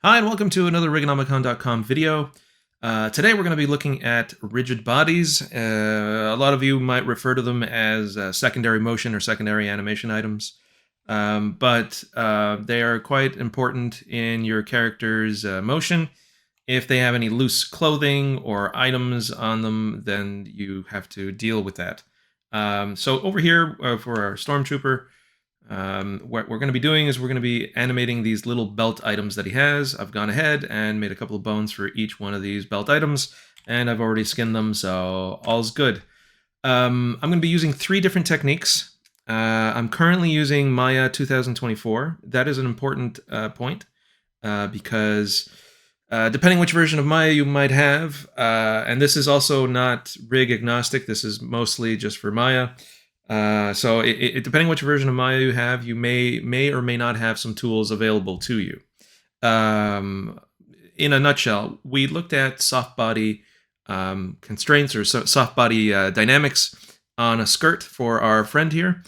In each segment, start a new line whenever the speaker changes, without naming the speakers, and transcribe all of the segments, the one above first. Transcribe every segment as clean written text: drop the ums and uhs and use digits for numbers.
Hi, and welcome to another Rigonomicon.com video. Today we're going to be looking at rigid bodies. A lot of you might refer to them as secondary motion or secondary animation items, but they are quite important in your character's motion. If they have any loose clothing or items on them, then you have to deal with that. So over here for our Stormtrooper, what we're going to be doing is we're going to be animating these little belt items that he has. I've gone ahead and made a couple of bones for each one of these belt items, and I've already skinned them, so all's good. I'm going to be using 3 different techniques. I'm currently using Maya 2024. That is an important point because depending which version of Maya you might have, and this is also not rig agnostic, this is mostly just for Maya. So depending which version of Maya you have, you may or may not have some tools available to you. In a nutshell, we looked at soft body constraints or soft body dynamics on a skirt for our friend here,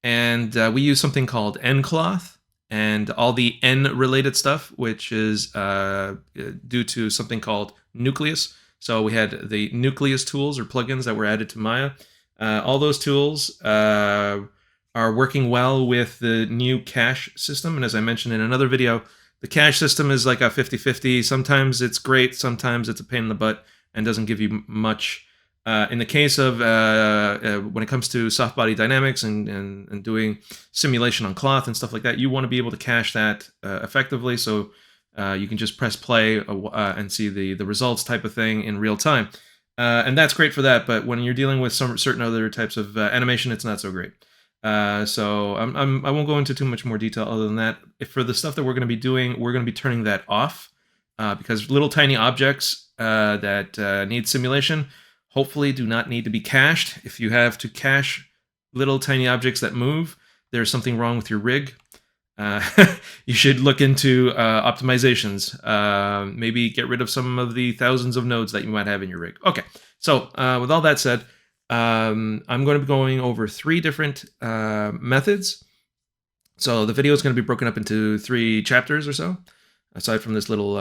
and we use something called N-cloth and all the N-related stuff, which is due to something called nucleus. So we had the nucleus tools or plugins that were added to Maya. All those tools are working well with the new cache system. And as I mentioned in another video, the cache system is like a 50-50. Sometimes it's great, sometimes it's a pain in the butt and doesn't give you much. In the case of when it comes to soft body dynamics and doing simulation on cloth and stuff like that, you want to be able to cache that effectively so you can just press play and see the results type of thing in real time. And that's great for that, but when you're dealing with some certain other types of animation, it's not so great. So I won't go into too much more detail other than that. For the stuff that we're going to be doing, we're going to be turning that off because little tiny objects that need simulation hopefully do not need to be cached. If you have to cache little tiny objects that move, there's something wrong with your rig. You should look into optimizations. Maybe get rid of some of the thousands of nodes that you might have in your rig. Okay, so with all that said, I'm going to be going over 3 different methods. So the video is going to be broken up into 3 chapters or so, aside from this little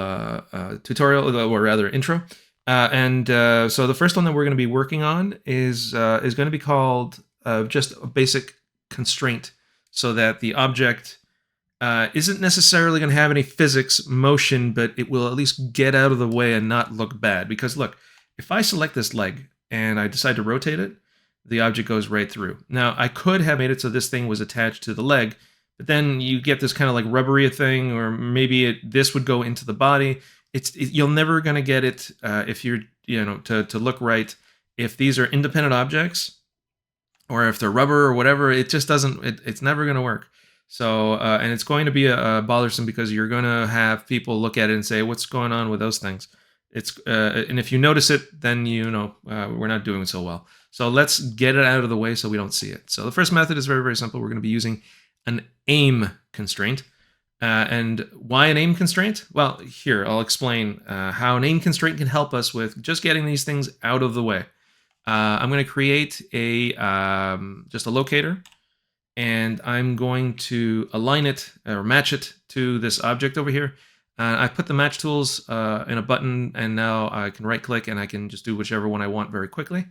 tutorial, or rather intro. So the first one that we're going to be working on is going to be called just a basic constraint, so that the object isn't necessarily going to have any physics motion, but it will at least get out of the way and not look bad. Because look, if I select this leg and I decide to rotate it, the object goes right through. Now, I could have made it so this thing was attached to the leg, but then you get this kind of like rubbery thing, or maybe this would go into the body. You're never going to get it if you're, to look right. If these are independent objects, or if they're rubber or whatever, it just doesn't, it's never going to work. So, and it's going to be bothersome because you're going to have people look at it and say, what's going on with those things? And if you notice it, then we're not doing so well. So let's get it out of the way so we don't see it. So the first method is very, very simple. We're going to be using an aim constraint. And why an aim constraint? Well, here, I'll explain how an aim constraint can help us with just getting these things out of the way. I'm going to create just a locator, and I'm going to align it or match it to this object over here. I put the match tools in a button, and now I can right click and I can just do whichever one I want very quickly.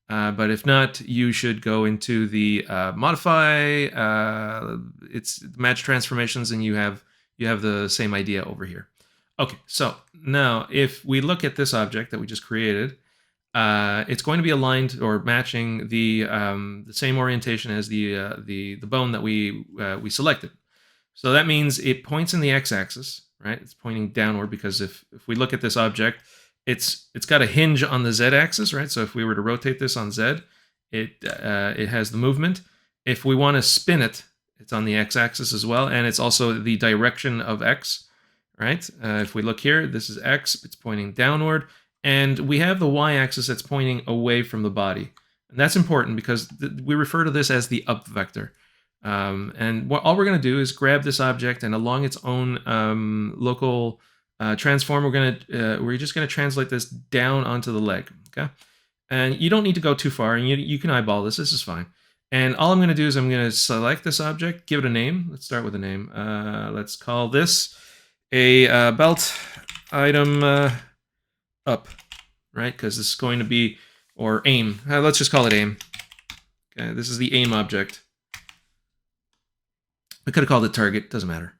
But if not, you should go into the modify, it's match transformations, and you have the same idea over here. Okay, so now if we look at this object that we just created, it's going to be aligned or matching the same orientation as the bone that we selected. So that means it points in the x-axis, right? It's pointing downward because if we look at this object, it's got a hinge on the z-axis, right? So if we were to rotate this on z, it has the movement. If we want to spin it, it's on the x-axis as well, and it's also the direction of x, right? If we look here, this is x, it's pointing downward. And we have the y-axis that's pointing away from the body. And that's important because we refer to this as the up vector. And all we're going to do is grab this object, and along its own local transform, we're just going to translate this down onto the leg. Okay, and you don't need to go too far, and you can eyeball this. This is fine. And all I'm going to do is I'm going to select this object, give it a name. Let's start with a name. Let's call this a belt item up, right? Because this is going to be, or aim. Let's just call it aim. Okay, this is the aim object. We could have called it target, doesn't matter.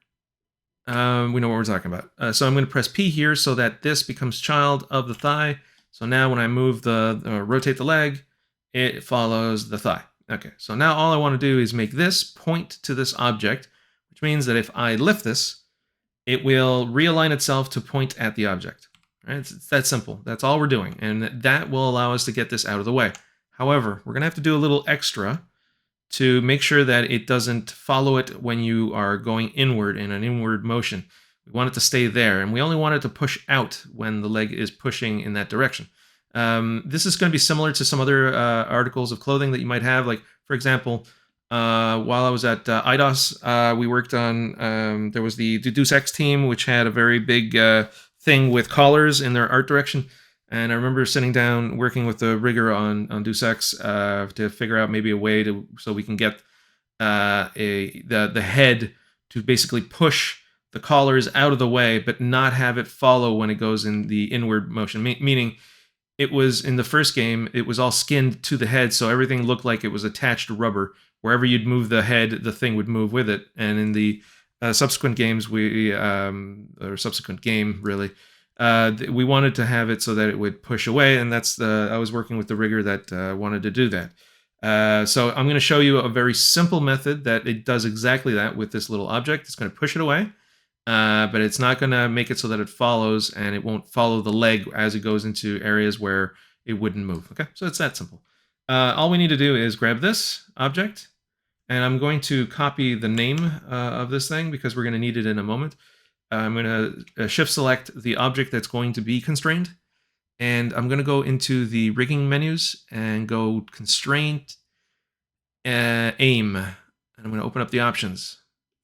We know what we're talking about. So I'm going to press P here so that this becomes child of the thigh. So now when I move rotate the leg, it follows the thigh. Okay, so now all I want to do is make this point to this object, which means that if I lift this, it will realign itself to point at the object. Right? It's that simple. That's all we're doing, and that will allow us to get this out of the way. However, we're going to have to do a little extra to make sure that it doesn't follow it when you are going inward in an inward motion. We want it to stay there, and we only want it to push out when the leg is pushing in that direction. This is going to be similar to some other articles of clothing that you might have. Like, for example, while I was at IDOS, we worked on, there was the Deus Ex team, which had a very big thing with collars in their art direction. And I remember sitting down working with the rigger on Deus Ex to figure out maybe a way so we can get the head to basically push the collars out of the way, but not have it follow when it goes in the inward motion. Meaning, it was in the first game, it was all skinned to the head, so everything looked like it was attached to rubber. Wherever you'd move the head, the thing would move with it. And in the subsequent games, or subsequent game really, we wanted to have it so that it would push away, and I was working with the rigger that wanted to do that. So I'm going to show you a very simple method that it does exactly that with this little object. It's going to push it away, but it's not going to make it so that it follows, and it won't follow the leg as it goes into areas where it wouldn't move. Okay, so it's that simple. All we need to do is grab this object, and I'm going to copy the name of this thing because we're going to need it in a moment. I'm going to shift select the object that's going to be constrained, and I'm going to go into the rigging menus and go constraint, aim, and I'm going to open up the options.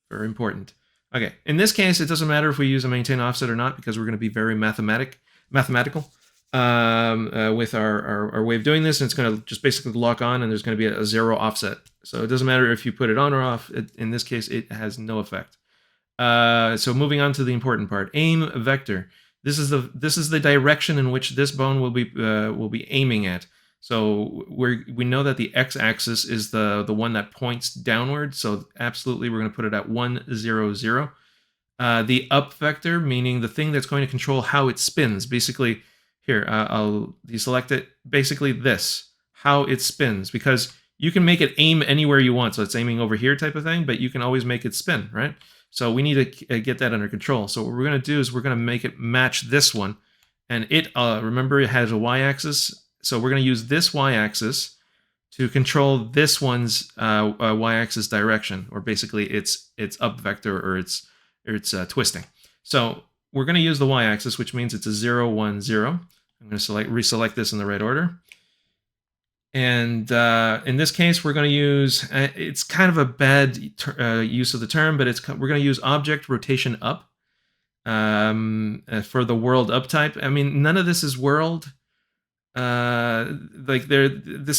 Very important. Okay, in this case, it doesn't matter if we use a maintain offset or not because we're going to be very mathematical with our way of doing this, and it's going to just basically lock on, and there's going to be a 0 offset. So it doesn't matter if you put it on or off. In this case, it has no effect. So moving on to the important part, aim vector. This is the direction in which this bone will be aiming at. So we know that the x-axis is the one that points downward. So absolutely, we're going to put it at 1, 0, 0. The up vector, meaning the thing that's going to control how it spins. Basically, here I'll deselect it. Basically, this how it spins, because you can make it aim anywhere you want. So it's aiming over here type of thing, but you can always make it spin, right? So we need to get that under control. So what we're going to do is we're going to make it match this one. And remember, it has a y-axis. So we're going to use this y-axis to control this one's y-axis direction, or basically its up vector, or its twisting. So we're going to use the y-axis, which means it's a 0, 1, 0. I'm going to reselect this in the right order. And in this case, we're going to use, it's kind of a bad use of the term, but we're going to use object rotation up for the world up type. I mean, none of this is world. This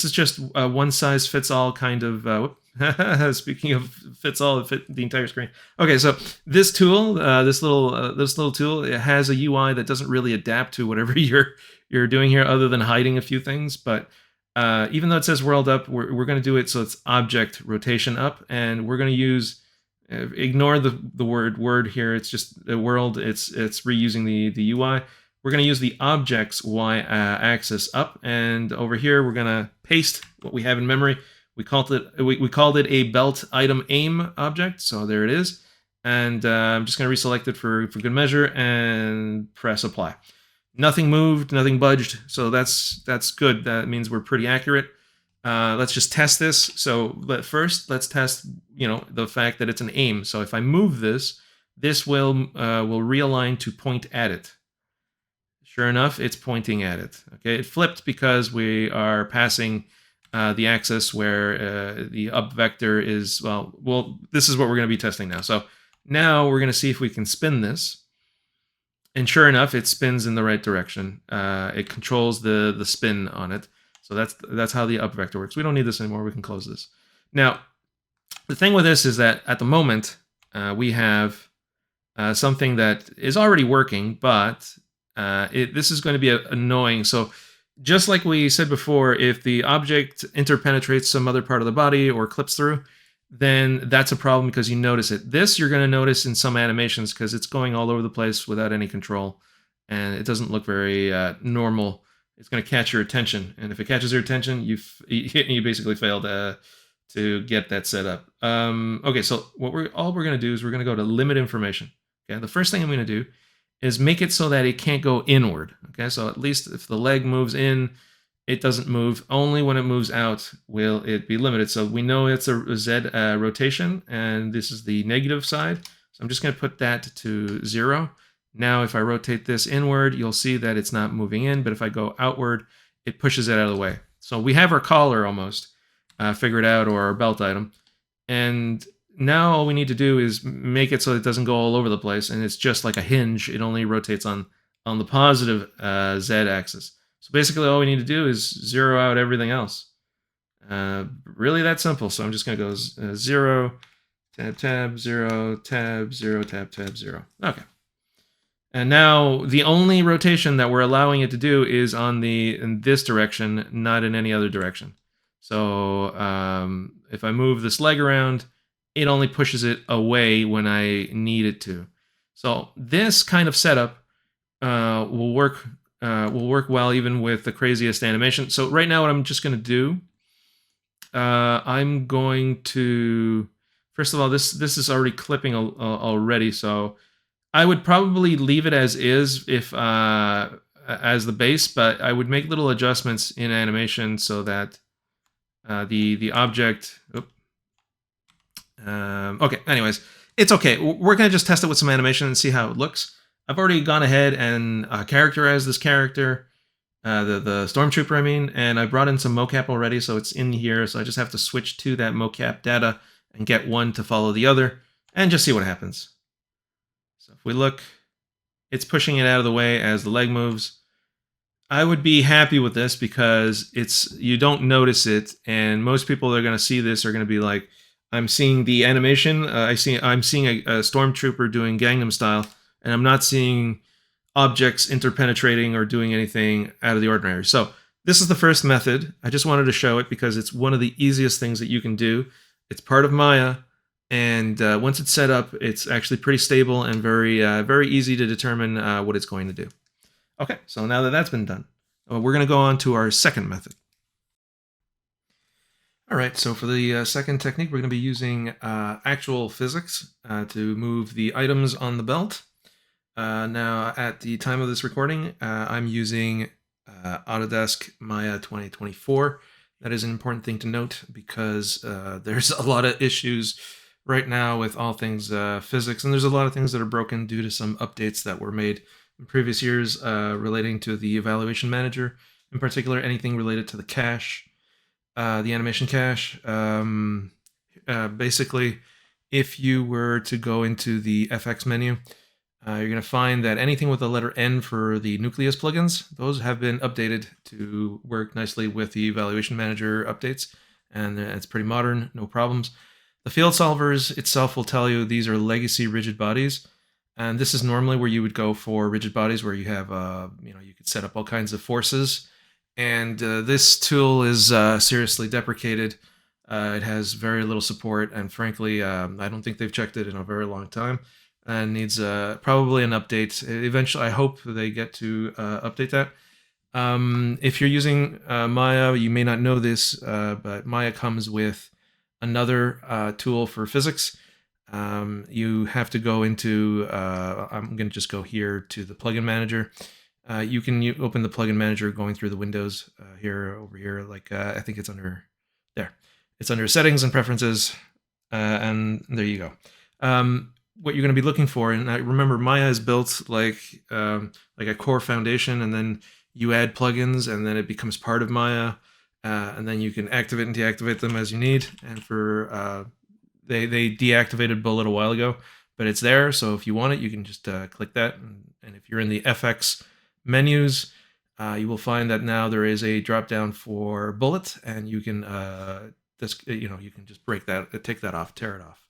is just a one size fits all kind of, speaking of fits all, it fit the entire screen. Okay, so this tool, this little tool, it has a UI that doesn't really adapt to whatever you're doing here, other than hiding a few things, but even though it says world up, we're going to do it so it's object rotation up, and we're going to use, ignore the word here, it's just the world, it's reusing the UI. We're going to use the object's y-axis up, and over here we're going to paste what we have in memory. We called it a belt item aim object, so there it is. And I'm just going to reselect it for good measure and press apply. Nothing moved, nothing budged, so that's good. That means we're pretty accurate. Let's just test this. So first, let's test the fact that it's an aim. So if I move this will realign to point at it. Sure enough, it's pointing at it. Okay, it flipped because we are passing the axis where the up vector is. Well, this is what we're going to be testing now. So now we're going to see if we can spin this. And sure enough, it spins in the right direction. It controls the spin on it. So that's how the up vector works. We don't need this anymore. We can close this. Now, the thing with this is that at the moment, we have something that is already working, but this is going to be annoying. So just like we said before, if the object interpenetrates some other part of the body or clips through, then that's a problem because you notice it. This you're going to notice in some animations because it's going all over the place without any control, and it doesn't look very normal. It's going to catch your attention, and if it catches your attention, you basically failed to get that set up. Okay, so all we're going to do is we're going to go to limit information. Okay, the first thing I'm going to do is make it so that it can't go inward. Okay, so at least if the leg moves in, it doesn't move. Only when it moves out will it be limited. So we know it's a Z rotation, and this is the negative side. So I'm just going to put that to 0. Now, if I rotate this inward, you'll see that it's not moving in, but if I go outward, it pushes it out of the way. So we have our collar almost figured out, or our belt item. And now all we need to do is make it so it doesn't go all over the place, and it's just like a hinge. It only rotates on the positive Z-axis. So basically all we need to do is zero out everything else. Really that simple. So I'm just going to go 0, tab, tab, 0, tab, 0, tab, tab, 0. Okay. And now the only rotation that we're allowing it to do is in this direction, not in any other direction. So if I move this leg around, it only pushes it away when I need it to. So this kind of setup will work well even with the craziest animation. So right now what I'm just going to do, I'm going to, first of all, this is already clipping already, so I would probably leave it as is if as the base, but I would make little adjustments in animation so that the object. Okay. Anyways, it's okay. We're gonna just test it with some animation and see how it looks. I've already gone ahead and characterized this character, the stormtrooper, I mean, and I brought in some mocap already, so it's in here. So I just have to switch to that mocap data and get one to follow the other, and just see what happens. So if we look, it's pushing it out of the way as the leg moves. I would be happy with this because you don't notice it, and most people that are going to see this are going to be like, I'm seeing the animation, I'm seeing a stormtrooper doing Gangnam Style, and I'm not seeing objects interpenetrating or doing anything out of the ordinary. So this is the first method. I just wanted to show it because it's one of the easiest things that you can do. It's part of Maya. And once it's set up, it's actually pretty stable and very easy to determine what it's going to do. Okay, so now that that's been done, we're going to go on to our second method. All right, so for the second technique, we're going to be using actual physics to move the items on the belt. Now, at the time of this recording, I'm using Autodesk Maya 2024. That is an important thing to note because there's a lot of issues right now with all things physics, and there's a lot of things that are broken due to some updates that were made in previous years relating to the evaluation manager, in particular anything related to the cache, the animation cache. Basically, if you were to go into the FX menu, you're going to find that anything with the letter N for the Nucleus plugins, those have been updated to work nicely with the evaluation manager updates, and it's pretty modern, no problems. The field solvers itself will tell you these are legacy rigid bodies, and this is normally where you would go for rigid bodies where you have, you could set up all kinds of forces, and this tool is seriously deprecated. It has very little support, and frankly, I don't think they've checked it in a very long time, and needs probably an update. Eventually, I hope they get to update that. If you're using Maya, you may not know this, but Maya comes with another tool for physics. You have to go into, I'm going to just go here to the plugin manager. You can open the plugin manager going through the windows over here, like I think it's under there. It's under settings and preferences, and there you go. What you're going to be looking for, and I remember Maya is built like a core foundation, and then you add plugins, and then it becomes part of Maya. And then you can activate and deactivate them as you need. And for they deactivated Bullet a while ago, but it's there. So if you want it, you can just click that. And if you're in the FX menus, you will find that now there is a drop down for Bullet, and you can you can just break that, take that off, tear it off.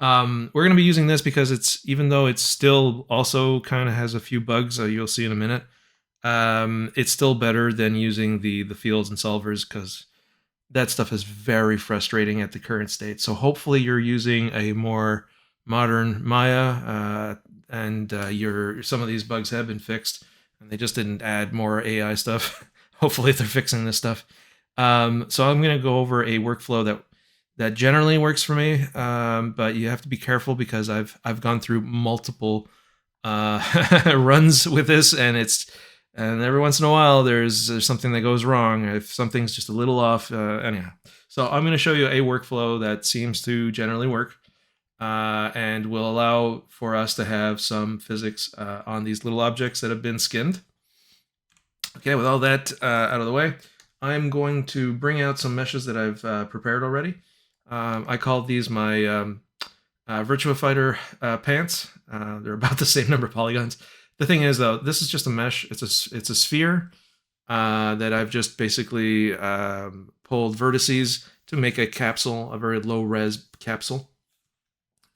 We're going to be using this because even though it's still also kind of has a few bugs, you'll see in a minute. It's still better than using the fields and solvers because that stuff is very frustrating at the current state. So hopefully you're using a more modern Maya, and your some of these bugs have been fixed, and they just didn't add more AI stuff. Hopefully they're fixing this stuff. So I'm going to go over a workflow that generally works for me, but you have to be careful because I've gone through multiple runs with this, and every once in a while there's something that goes wrong if something's just a little off. Anyhow, so I'm going to show you a workflow that seems to generally work, and will allow for us to have some physics on these little objects that have been skinned. Okay, with all that out of the way, I'm going to bring out some meshes that I've prepared already. I called these my Virtua Fighter pants. They're about the same number of polygons. The thing is, though, this is just a mesh. It's a sphere that I've just basically pulled vertices to make a capsule, a very low res capsule,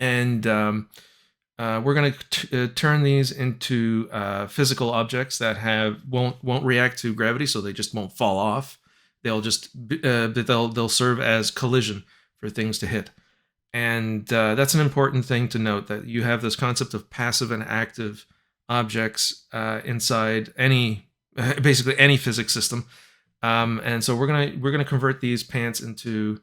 and we're going to turn these into physical objects that won't react to gravity, so they just won't fall off. They'll just they'll serve as collision for things to hit. And that's an important thing to note, that you have this concept of passive and active objects inside basically any physics system. And so we're gonna convert these pants into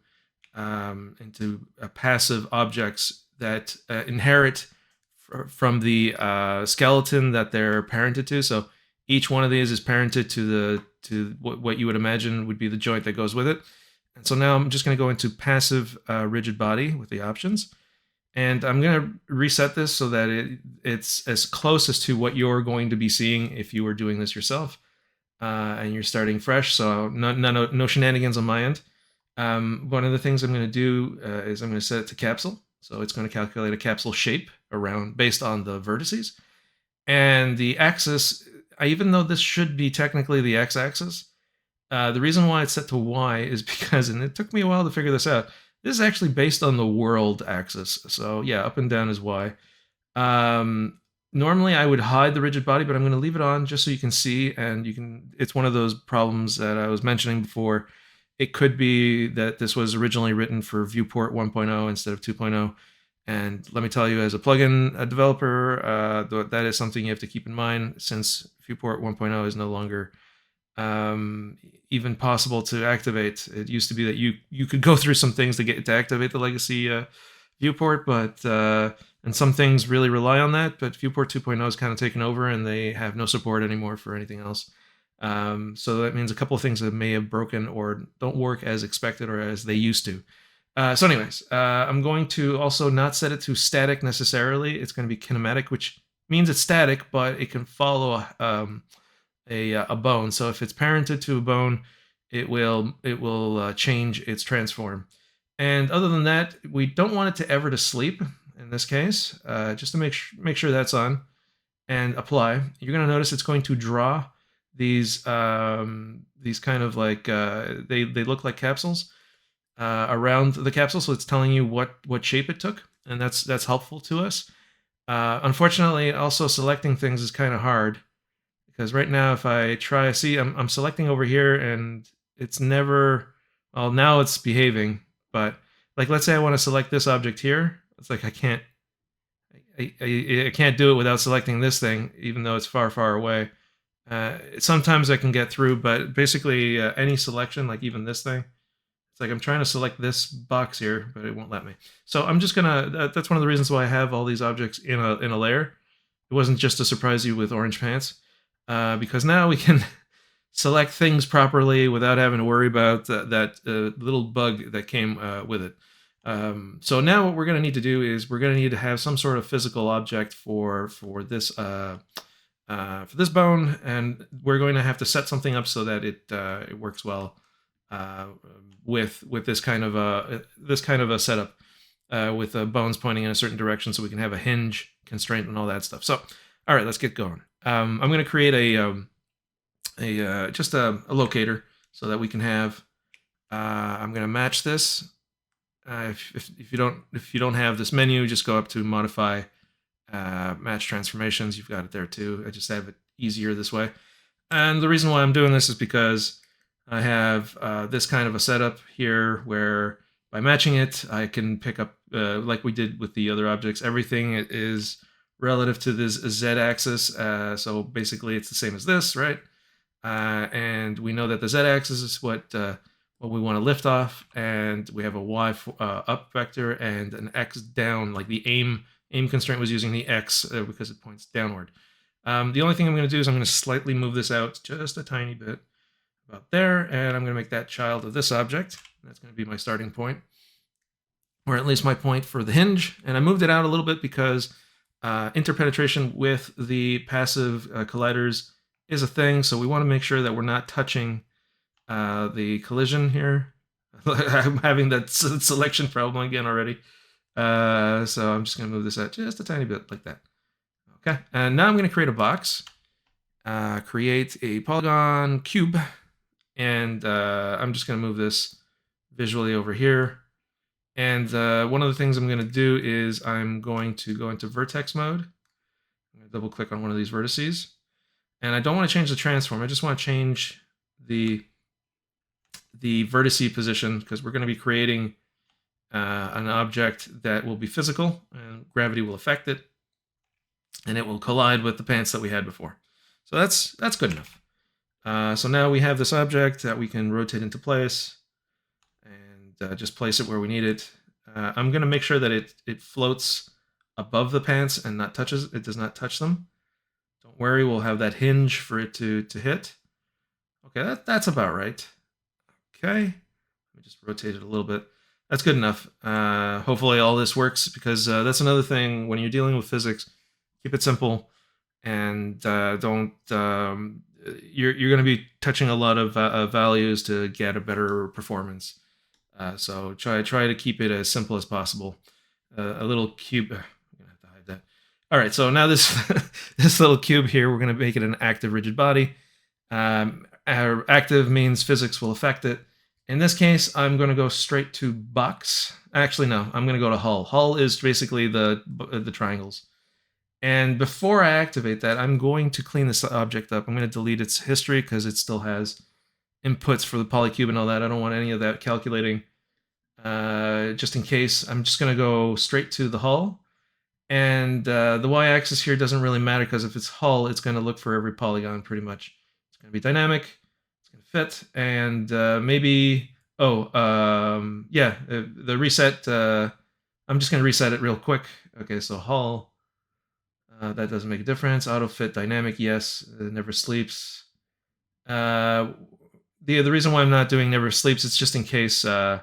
passive objects that inherit from the skeleton that they're parented to. So each one of these is parented to what you would imagine would be the joint that goes with it. And so now I'm just going to go into passive rigid body with the options. And I'm going to reset this so that it's as close as to what you're going to be seeing if you were doing this yourself. And you're starting fresh, so no shenanigans on my end. One of the things I'm going to do is I'm going to set it to capsule. So it's going to calculate a capsule shape based on the vertices. And the axis, even though this should be technically the x-axis, the reason why it's set to Y is because, and it took me a while to figure this out, this is actually based on the world axis. So yeah, up and down is Y. Normally I would hide the rigid body, but I'm going to leave it on just so you can see, and it's one of those problems that I was mentioning before. It could be that this was originally written for viewport 1.0 instead of 2.0. And let me tell you, as a plugin developer, that is something you have to keep in mind, since viewport 1.0 is no longer even possible to activate. It used to be that you could go through some things to activate the legacy viewport, but and some things really rely on that. But viewport 2.0 is kind of taken over, and they have no support anymore for anything else. So that means a couple of things that may have broken or don't work as expected or as they used to. So anyways, I'm going to also not set it to static necessarily. It's going to be kinematic, which means it's static, but it can follow a bone. So if it's parented to a bone, it will change its transform. And other than that, we don't want it to ever to sleep in this case. Just to make sure that's on, and apply. You're going to notice it's going to draw these kind of like they look like capsules around the capsule, so it's telling you what shape it took, and that's helpful to us. Unfortunately, also selecting things is kind of hard, because right now if I try, see, I'm selecting over here and it's never, well, now it's behaving, but like let's say I want to select this object here, it's like I can't do it without selecting this thing, even though it's far away. Sometimes I can get through, but basically any selection, like even this thing, it's like I'm trying to select this box here, but it won't let me. So I'm just gonna, that's one of the reasons why I have all these objects in a layer. It wasn't just to surprise you with orange pants, because now we can select things properly without having to worry about that little bug that came with it. So now what we're going to need to do is we're going to need to have some sort of physical object for this bone, and we're going to have to set something up so that it works well with this kind of a setup with bones pointing in a certain direction, so we can have a hinge constraint and all that stuff. So all right, let's get going. I'm going to create just a locator so that we can have. I'm going to match this If you don't have this menu, just go up to modify match transformations. You've got it there too. I just have it easier this way. And the reason why I'm doing this is because I have this kind of a setup here where by matching it, I can pick up, like we did with the other objects, everything is relative to this z-axis. So basically it's the same as this, right? And we know that the z-axis is what we want to lift off, and we have a y up vector and an x down, like the aim constraint was using the x because it points downward. The only thing I'm going to do is I'm going to slightly move this out just a tiny bit, about there, and I'm going to make that child of this object. That's going to be my starting point, or at least my point for the hinge. And I moved it out a little bit because interpenetration with the passive colliders is a thing, so we want to make sure that we're not touching the collision here. I'm having that selection problem again already. So I'm just going to move this out just a tiny bit like that. Okay, and now I'm going to create a box, create a polygon cube, and I'm just going to move this visually over here. And one of the things I'm going to do is I'm going to go into vertex mode. I'm going to double click on one of these vertices. And I don't want to change the transform. I just want to change the vertice position, because we're going to be creating an object that will be physical, and gravity will affect it, and it will collide with the pants that we had before. So that's good enough. So now we have this object that we can rotate into place and just place it where we need it. I'm going to make sure that it floats above the pants and it does not touch them. Don't worry, we'll have that hinge for it to hit. Okay, that's about right. Okay, let me just rotate it a little bit. That's good enough. Hopefully all this works, because that's another thing when you're dealing with physics. Keep it simple, and don't. You're going to be touching a lot of values to get a better performance. So try to keep it as simple as possible. A little cube. I'm gonna have to hide that. All right. So now this this little cube here, we're going to make it an active rigid body. Active means physics will affect it. In this case, I'm going to go straight to box. Actually, no, I'm going to go to hull. Hull is basically the triangles. And before I activate that, I'm going to clean this object up. I'm going to delete its history because it still has inputs for the polycube and all that. I don't want any of that calculating. Just in case, I'm just going to go straight to the hull. And the y-axis here doesn't really matter, because if it's hull, it's going to look for every polygon pretty much. It's going to be dynamic. It's going to fit. And maybe, yeah, the reset, I'm just going to reset it real quick. Okay, so hull. That doesn't make a difference. Auto fit dynamic, yes. Never sleeps. The reason why I'm not doing never sleeps, it's just in case it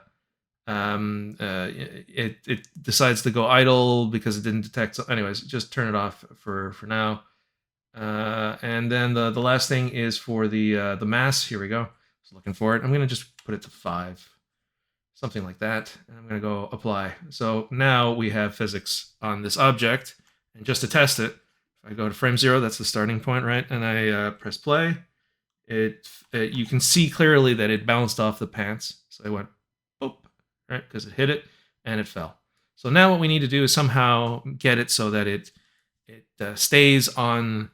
decides to go idle because it didn't detect. So anyways, just turn it off for now. And then the last thing is for the mass. Here we go. I was looking for it. I'm gonna just put it to 5, something like that, and I'm gonna go apply. So now we have physics on this object. And just to test it, if I go to frame 0, that's the starting point, right? And I press play, you can see clearly that it bounced off the pants. So I went, boop, right? Because it hit it and it fell. So now what we need to do is somehow get it so that it stays on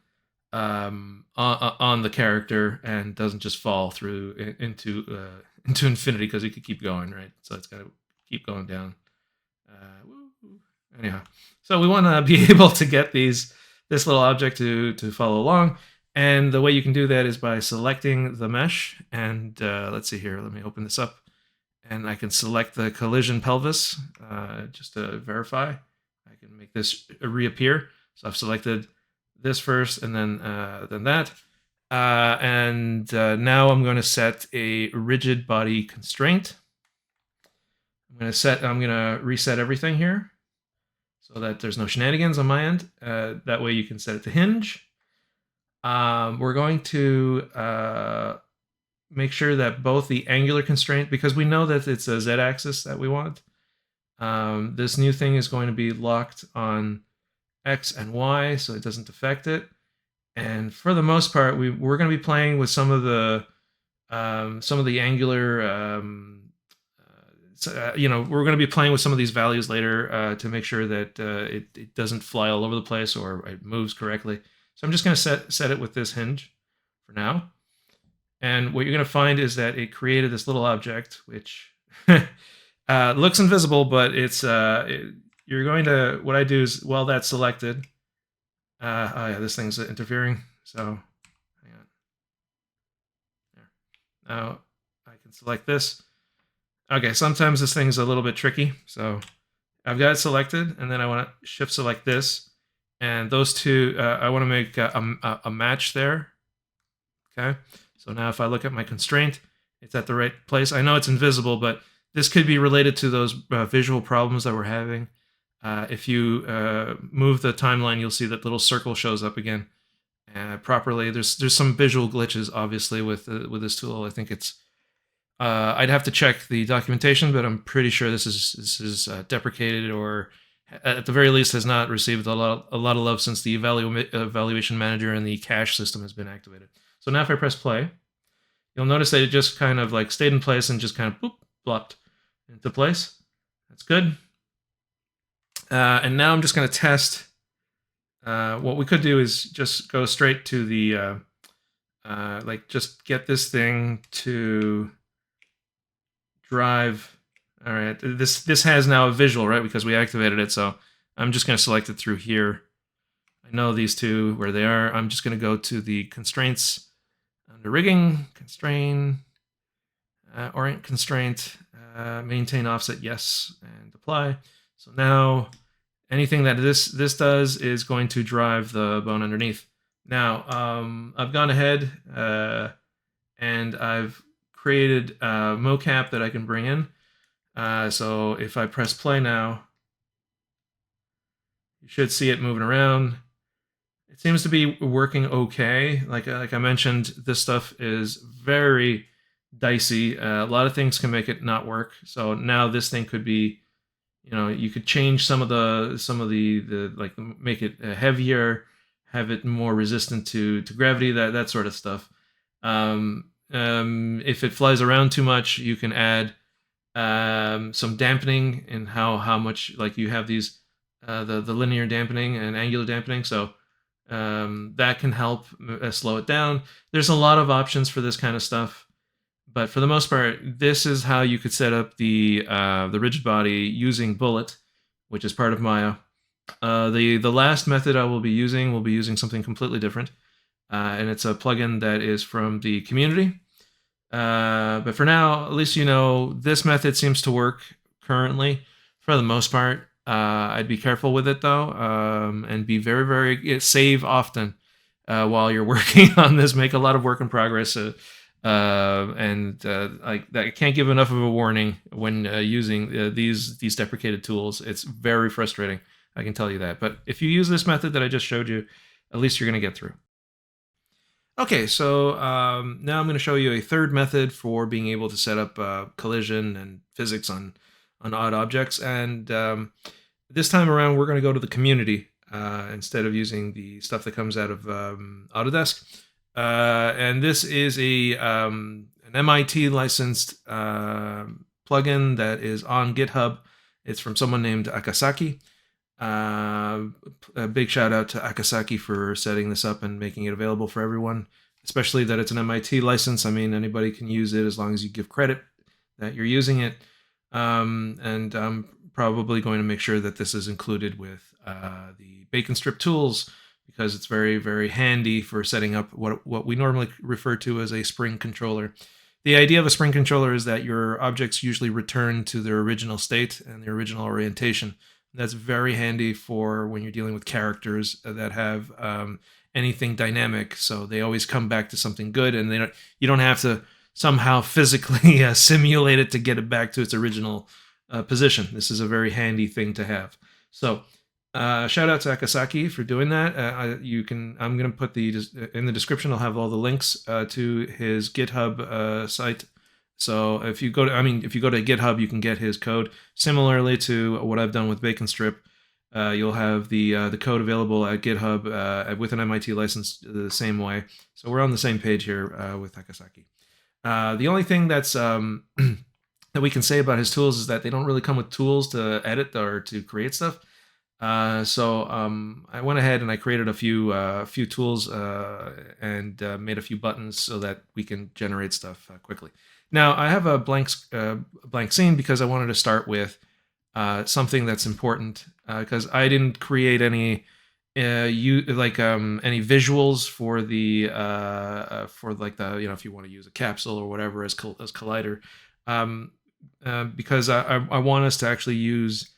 the character and doesn't just fall through into infinity, because it could keep going, right? So it's got to keep going down. Anyhow, so we want to be able to get this little object to follow along, and the way you can do that is by selecting the mesh. And let's see here. Let me open this up, and I can select the collision pelvis just to verify. I can make this reappear. So I've selected this first, and then that, and now I'm going to set a rigid body constraint. I'm going to reset everything here, so that there's no shenanigans on my end. That way you can set it to hinge. We're going to make sure that both the angular constraint, because we know that it's a z-axis that we want, this new thing is going to be locked on x and y, so it doesn't affect it. And for the most part, we're going to be playing with some of the angular we're going to be playing with some of these values later to make sure that it doesn't fly all over the place or it moves correctly. So I'm just going to set it with this hinge for now. And what you're going to find is that it created this little object, which looks invisible, but you're going to, what I do is, while that's selected, oh yeah, this thing's interfering. So hang on. There. Now I can select this. Okay, sometimes this thing's a little bit tricky. So I've got it selected, and then I want to shift select this. And those two, I want to make a match there. Okay, so now if I look at my constraint, it's at the right place. I know it's invisible, but this could be related to those visual problems that we're having. If you move the timeline, you'll see that little circle shows up again properly. There's some visual glitches, obviously, with this tool. I think it's I'd have to check the documentation, but I'm pretty sure this is deprecated, or at the very least has not received a lot of love since the evaluation manager and the cache system has been activated. So now if I press play, you'll notice that it just kind of like stayed in place and just kind of boop, plopped into place. That's good. And now I'm just going to test. What we could do is just go straight to the, just get this thing to drive. All right, this has now a visual, right? Because we activated it. So I'm just going to select it through here. I know these two where they are. I'm just going to go to the constraints under rigging, constraint, orient constraint, maintain offset, yes, and apply. So now anything that this does is going to drive the bone underneath. Now I've gone ahead and I've created a mocap that I can bring in. So if I press play now, you should see it moving around. It seems to be working okay. Like I mentioned, this stuff is very dicey. A lot of things can make it not work. So now this thing could be, you could change some of the like make it heavier, have it more resistant to gravity, that sort of stuff. If it flies around too much, you can add some dampening in how much, like you have these the linear dampening and angular dampening. So that can help slow it down. There's a lot of options for this kind of stuff, but for the most part, this is how you could set up the rigid body using Bullet, which is part of Maya. The last method I will be using something completely different, and it's a plugin that is from the community. But for now, at least this method seems to work currently for the most part. I'd be careful with it though, and be very, very save often while you're working on this. Make a lot of work in progress, I can't give enough of a warning when using these deprecated tools. It's very frustrating, I can tell you that. But if you use this method that I just showed you, at least you're going to get through. Okay, so now I'm going to show you a third method for being able to set up collision and physics on odd objects. And this time around, we're going to go to the community instead of using the stuff that comes out of Autodesk. And this is an MIT licensed plugin that is on GitHub. It's from someone named Akasaki. A big shout out to Akasaki for setting this up and making it available for everyone, especially that it's an MIT license. I mean, anybody can use it as long as you give credit that you're using it. And I'm probably going to make sure that this is included with the bacon strip tools, because it's very, very handy for setting up what we normally refer to as a spring controller. The idea of a spring controller is that your objects usually return to their original state and their original orientation. That's very handy for when you're dealing with characters that have anything dynamic. So they always come back to something good, and you don't have to somehow physically simulate it to get it back to its original position. This is a very handy thing to have. So shout out to Akasaki for doing that. I'm going to put in the description. I'll have all the links to his GitHub site. So if you go to GitHub, you can get his code. Similarly to what I've done with Bacon Strip, you'll have the code available at GitHub with an MIT license the same way. So we're on the same page here with Akasaki. The only thing that's that we can say about his tools is that they don't really come with tools to edit or to create stuff. So I went ahead and I created a few tools and made a few buttons so that we can generate stuff quickly. Now I have a blank scene because I wanted to start with something that's important because I didn't create any any visuals for the for like the if you want to use a capsule or whatever as collider, um, because I want us to actually use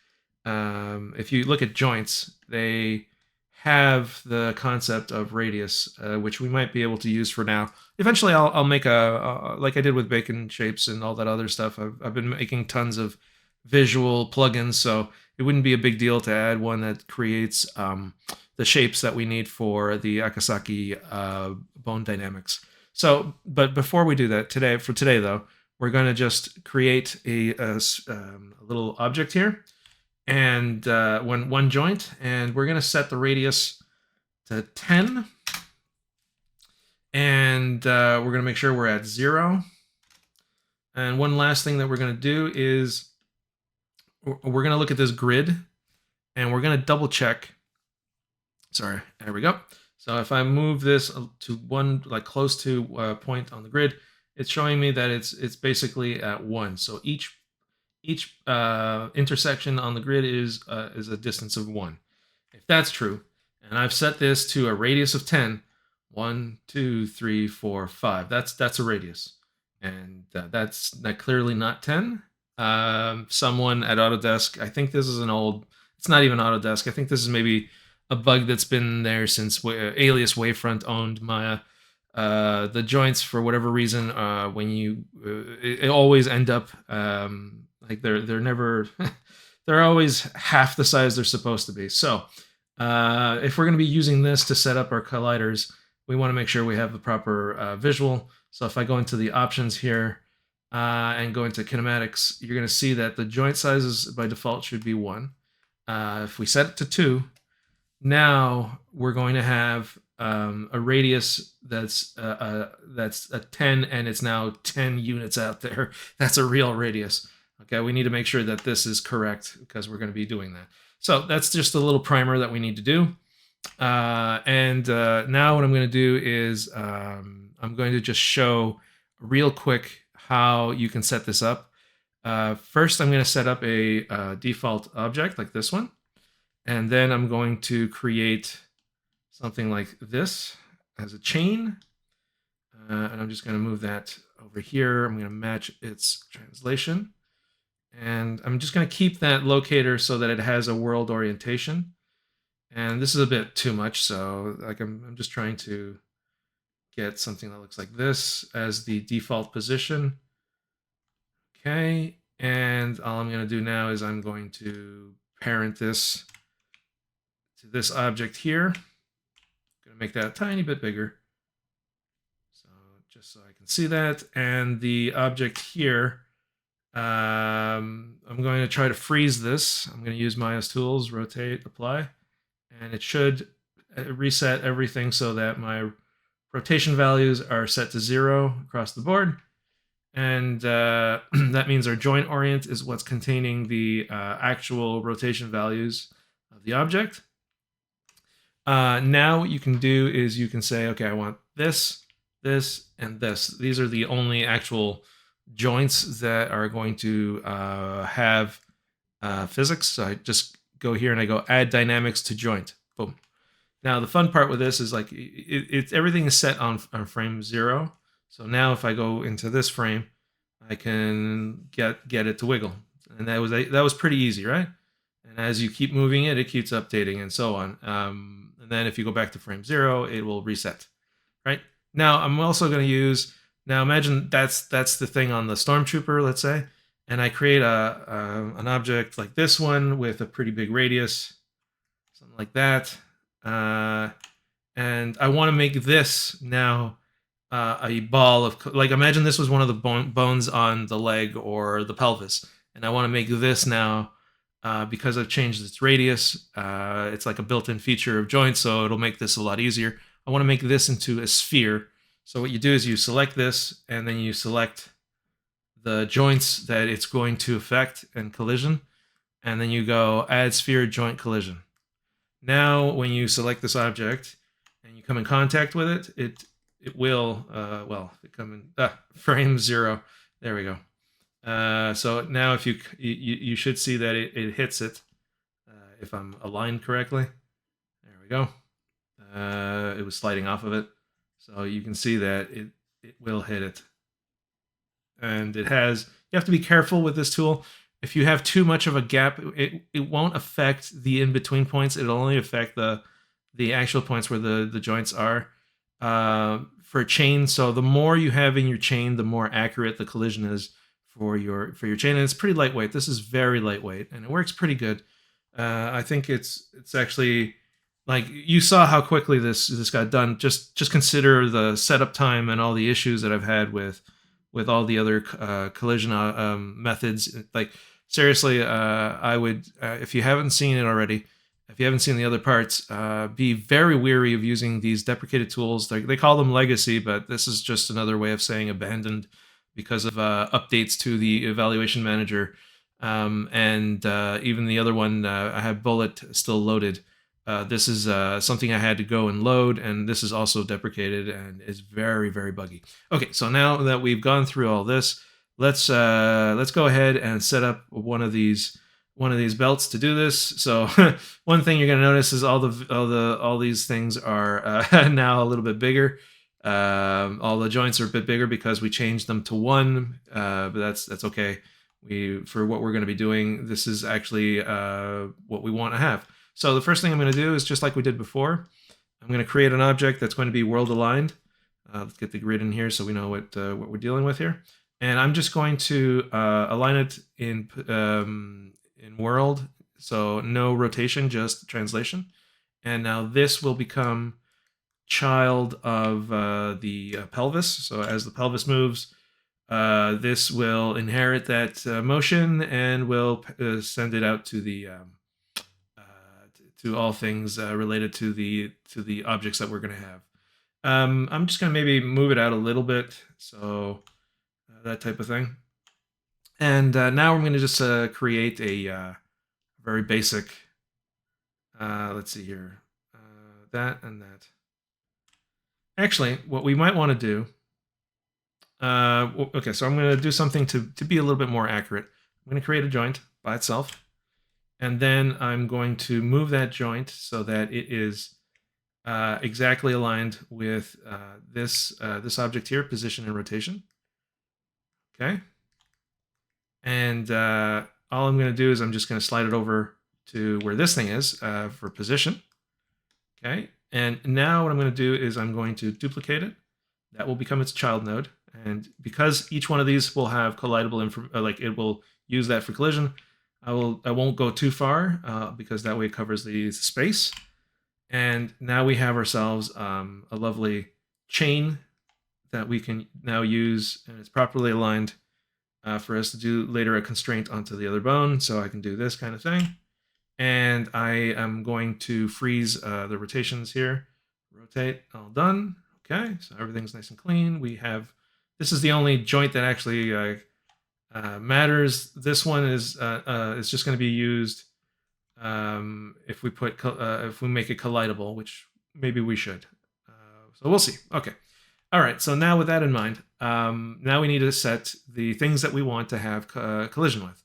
if you look at joints, they have the concept of radius, which we might be able to use for now. Eventually, I'll make a like I did with bacon shapes and all that other stuff. I've been making tons of visual plugins, so it wouldn't be a big deal to add one that creates the shapes that we need for the Akasaki bone dynamics. So, but before we do that today though, we're going to just create a little object here and one joint, and we're going to set the radius to 10, and we're going to make sure we're at 0. And one last thing that we're going to do is we're going to look at this grid, and we're going to double check. Sorry, there we go. So if I move this to one, like close to a point on the grid, it's showing me that it's basically at 1. So each intersection on the grid is a distance of 1. If that's true, and I've set this to a radius of 10, 1, 2, 3, 4, 5. That's a radius, and that's clearly not 10. Someone at Autodesk, I think this is an old. It's not even Autodesk. I think this is maybe a bug that's been there since Alias Wavefront owned Maya. The joints, for whatever reason, when you it always end up like they're never they're always half the size they're supposed to be. So if we're going to be using this to set up our colliders, we want to make sure we have the proper visual. So if I go into the options here and go into kinematics, you're going to see that the joint sizes by default should be 1. If we set it to 2, now we're going to have a radius that's a 10, and it's now 10 units out there. That's a real radius. Okay, we need to make sure that this is correct because we're going to be doing that. So that's just a little primer that we need to do. And now what I'm going to do is I'm going to just show real quick how you can set this up. First, I'm going to set up a default object like this one. And then I'm going to create something like this as a chain. And I'm just going to move that over here. I'm going to match its translation. And I'm just going to keep that locator so that it has a world orientation. And this is a bit too much, so like I'm just trying to get something that looks like this as the default position. Okay, and all I'm going to do now is I'm going to parent this to this object here. I'm going to make that a tiny bit bigger, so just so I can see that. And the object here, I'm going to try to freeze this. I'm going to use Maya's tools, rotate, apply, and it should reset everything so that my rotation values are set to 0 across the board. And that means our joint orient is what's containing the actual rotation values of the object. Now what you can do is you can say, okay, I want this, this, and this. These are the only actual joints that are going to have physics. So I just go here and I go add dynamics to joint. Boom. Now the fun part with this is like everything is set on frame 0. So now if I go into this frame, I can get it to wiggle, and that was pretty easy, right? And as you keep moving it, it keeps updating and so on. And then if you go back to frame 0, it will reset, right? Now I'm also going to use. Now imagine that's the thing on the Stormtrooper, let's say, and I create an object like this one with a pretty big radius, something like that, and I want to make this now a ball of, like, imagine this was one of the bones on the leg or the pelvis, and I want to make this now because I've changed its radius. It's like a built-in feature of joints, so it'll make this a lot easier. I want to make this into a sphere. So what you do is you select this, and then you select the joints that it's going to affect and collision, and then you go add sphere joint collision. Now, when you select this object and you come in contact with it, it will it come in frame 0. There we go. So now if you should see that it hits it if I'm aligned correctly. There we go. It was sliding off of it, so you can see that it will hit it. And it has, you have to be careful with this tool. If you have too much of a gap, it won't affect the in-between points. It'll only affect the actual points where the joints are. For a chain, so the more you have in your chain, the more accurate the collision is for your chain. And it's pretty lightweight. This is very lightweight, and it works pretty good. I think it's actually, like, you saw how quickly this got done. Just consider the setup time and all the issues that I've had with all the other collision methods. Like, seriously, I would, if you haven't seen it already, if you haven't seen the other parts, be very weary of using these deprecated tools. They call them legacy, but this is just another way of saying abandoned because of updates to the evaluation manager. And even the other one, I have Bullet still loaded. This is something I had to go and load, and this is also deprecated and is very, very buggy. Okay, so now that we've gone through all this, let's go ahead and set up one of these belts to do this. So one thing you're going to notice is all these things are now a little bit bigger. All the joints are a bit bigger because we changed them to 1, but that's okay. For what we're going to be doing, this is actually what we want to have. So the first thing I'm going to do is, just like we did before, I'm going to create an object that's going to be world aligned. Let's get the grid in here so we know what we're dealing with here. And I'm just going to align it in world, so no rotation, just translation. And now this will become child of the pelvis. So as the pelvis moves, this will inherit that motion and will send it out to the to all things related to the objects that we're going to have. I'm just going to maybe move it out a little bit, so that type of thing. And now we're going to just create a very basic, let's see here, that and that. Actually, what we might want to do, okay, so I'm going to do something to be a little bit more accurate. I'm going to create a joint by itself, and then I'm going to move that joint so that it is exactly aligned with this object here, position and rotation. Okay. And all I'm going to do is I'm just going to slide it over to where this thing is for position. Okay. And now what I'm going to do is I'm going to duplicate it. That will become its child node. And because each one of these will have collidable like it will use that for collision, I won't go too far because that way it covers the space. And now we have ourselves a lovely chain that we can now use, and it's properly aligned for us to do later a constraint onto the other bone. So I can do this kind of thing. And I am going to freeze the rotations here. Rotate, all done. Okay, so everything's nice and clean. This is the only joint that actually matters. This one is just going to be used if we make it collidable, which maybe we should. So we'll see. Okay. All right. So now with that in mind, now we need to set the things that we want to have collision with.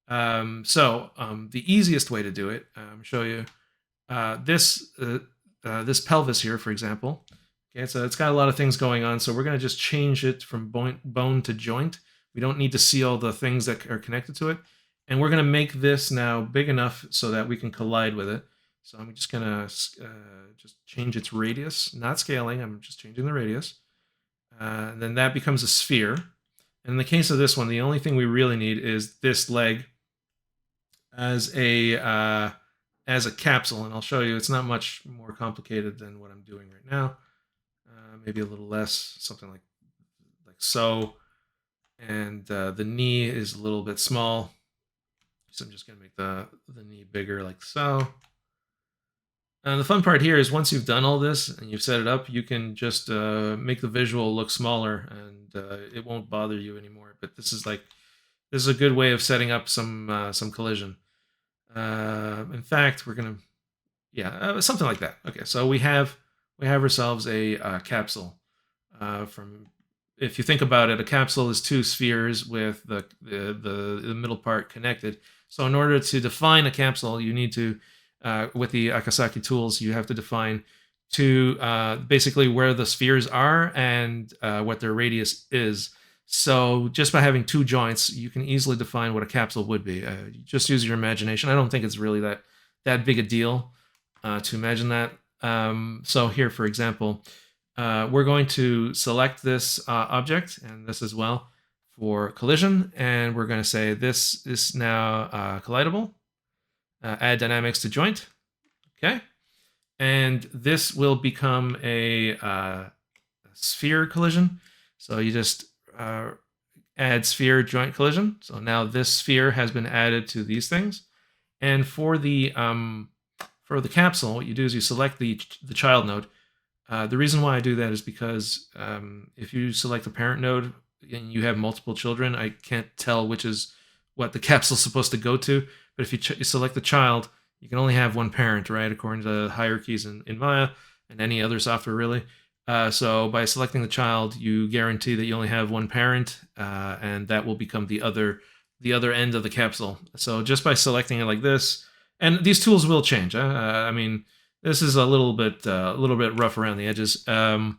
The easiest way to do it, show you this pelvis here, for example. Okay, so it's got a lot of things going on. So we're going to just change it from bone to joint. We don't need to see all the things that are connected to it. And we're going to make this now big enough so that we can collide with it. So I'm just going to just change its radius, not scaling. I'm just changing the radius. And then that becomes a sphere. And in the case of this one, the only thing we really need is this leg as a capsule. And I'll show you, it's not much more complicated than what I'm doing right now. Maybe a little less, something like so. And the knee is a little bit small. So I'm just going to make the knee bigger like so. The fun part here is once you've done all this and you've set it up, you can just make the visual look smaller, and it won't bother you anymore. But this is a good way of setting up some collision. In fact, we're gonna yeah something like that. Okay, so we have ourselves a capsule. From If you think about it, a capsule is two spheres with the middle part connected. So in order to define a capsule, you need to with the Akasaki tools, you have to define to basically where the spheres are and what their radius is. So just by having two joints, you can easily define what a capsule would be. You just use your imagination. I don't think it's really that big a deal to imagine that. So here, for example, we're going to select this object and this as well for collision, and we're going to say this is now collidable. Add dynamics to joint. Okay. And this will become a sphere collision. So you just add sphere joint collision. So now this sphere has been added to these things. And for the capsule, what you do is you select the child node. The reason why I do that is because if you select the parent node and you have multiple children, I can't tell which is what the capsule is supposed to go to. But if you select the child, you can only have one parent, right? According to the hierarchies in Maya and any other software, really. So by selecting the child, you guarantee that you only have one parent, and that will become the other end of the capsule. So just by selecting it like this, and these tools will change. I mean, this is a little bit rough around the edges. And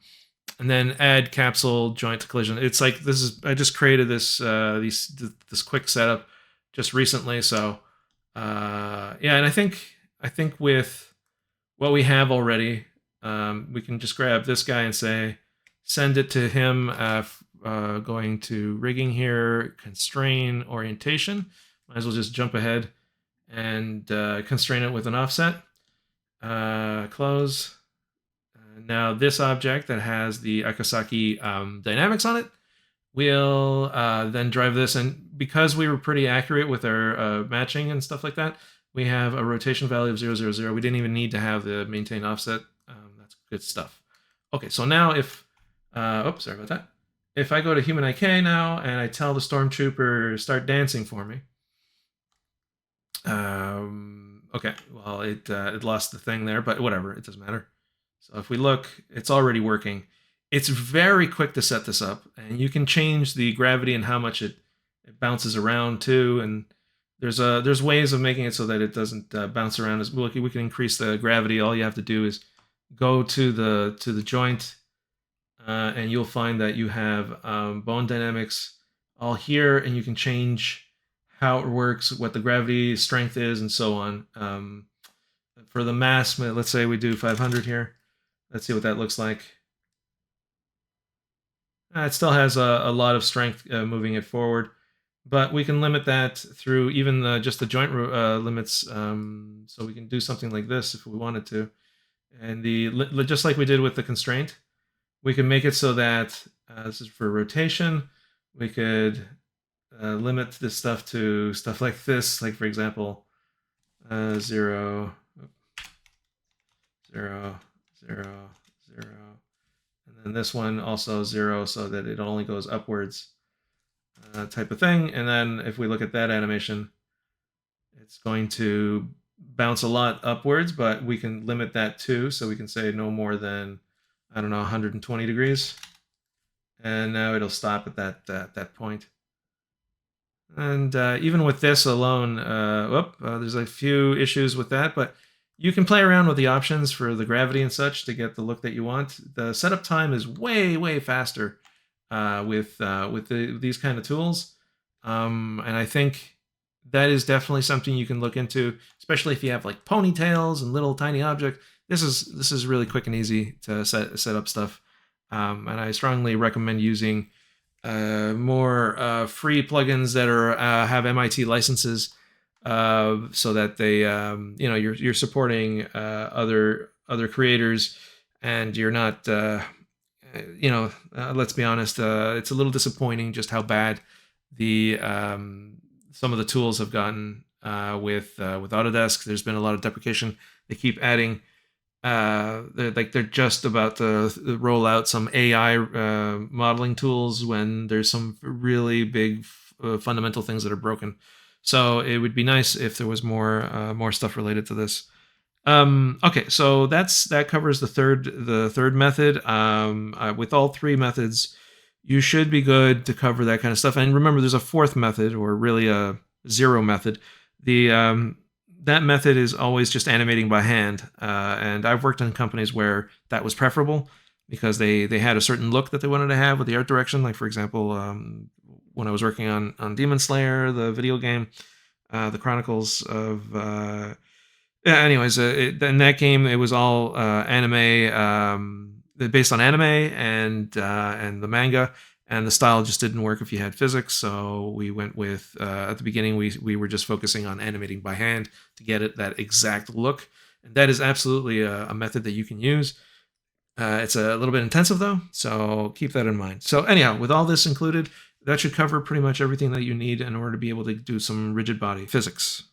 then add capsule joint to collision. It's like this is I just created this this quick setup just recently, so. Yeah, and I think with what we have already, we can just grab this guy and say, send it to him. Going to rigging here, constrain orientation. Might as well just jump ahead and constrain it with an offset. Close. Now this object that has the Akasaki dynamics on it, we'll then drive this, and because we were pretty accurate with our matching and stuff like that, we have a rotation value of 0, 0, 0. We didn't even need to have the maintain offset. That's good stuff. Okay, so now if, oops, sorry about that. If I go to human IK now and I tell the stormtrooper start dancing for me, okay, well it lost the thing there, but whatever, it doesn't matter. So if we look, it's already working. It's very quick to set this up, and you can change the gravity and how much it bounces around too. And there's ways of making it so that it doesn't bounce around as well. We can increase the gravity. All you have to do is go to the joint, and you'll find that you have bone dynamics all here, and you can change how it works, what the gravity strength is, and so on. For the mass, let's say we do 500 here. Let's see what that looks like. It still has a lot of strength moving it forward, but we can limit that through even just the joint limits. So we can do something like this if we wanted to. And just like we did with the constraint, we can make it so that this is for rotation. We could limit this stuff to stuff like this, like for example, 0, 0, 0, 0. And then this one also 0, so that it only goes upwards, type of thing. And then if we look at that animation, it's going to bounce a lot upwards, but we can limit that too. So we can say no more than, I don't know, 120 degrees. And now it'll stop at that point. And even with this alone, there's a few issues with that, but you can play around with the options for the gravity and such to get the look that you want. The setup time is way faster with these kind of tools, and I think that is definitely something you can look into, especially if you have like ponytails and little tiny objects. This is really quick and easy to set up stuff, and I strongly recommend using more free plugins that have MIT licenses. So that they, you're supporting other creators, and you're not, let's be honest, it's a little disappointing just how bad the some of the tools have gotten with Autodesk. There's been a lot of deprecation. They keep adding They're just about to roll out some AI modeling tools when there's some really big fundamental things that are broken. So it would be nice if there was more stuff related to this. Okay, so that covers the third method. With all three methods, you should be good to cover that kind of stuff. And remember, there's a fourth method, or really a zero method. The That method is always just animating by hand, and I've worked in companies where that was preferable because they had a certain look that they wanted to have with the art direction. Like for example, when I was working on Demon Slayer, the video game, the Chronicles of yeah. Anyways, in that game, it was all anime, based on anime and the manga, and the style just didn't work if you had physics. So we went with at the beginning we were just focusing on animating by hand to get it that exact look, and that is absolutely a method that you can use. It's a little bit intensive though, so keep that in mind. So anyhow, with all this included, that should cover pretty much everything that you need in order to be able to do some rigid body physics.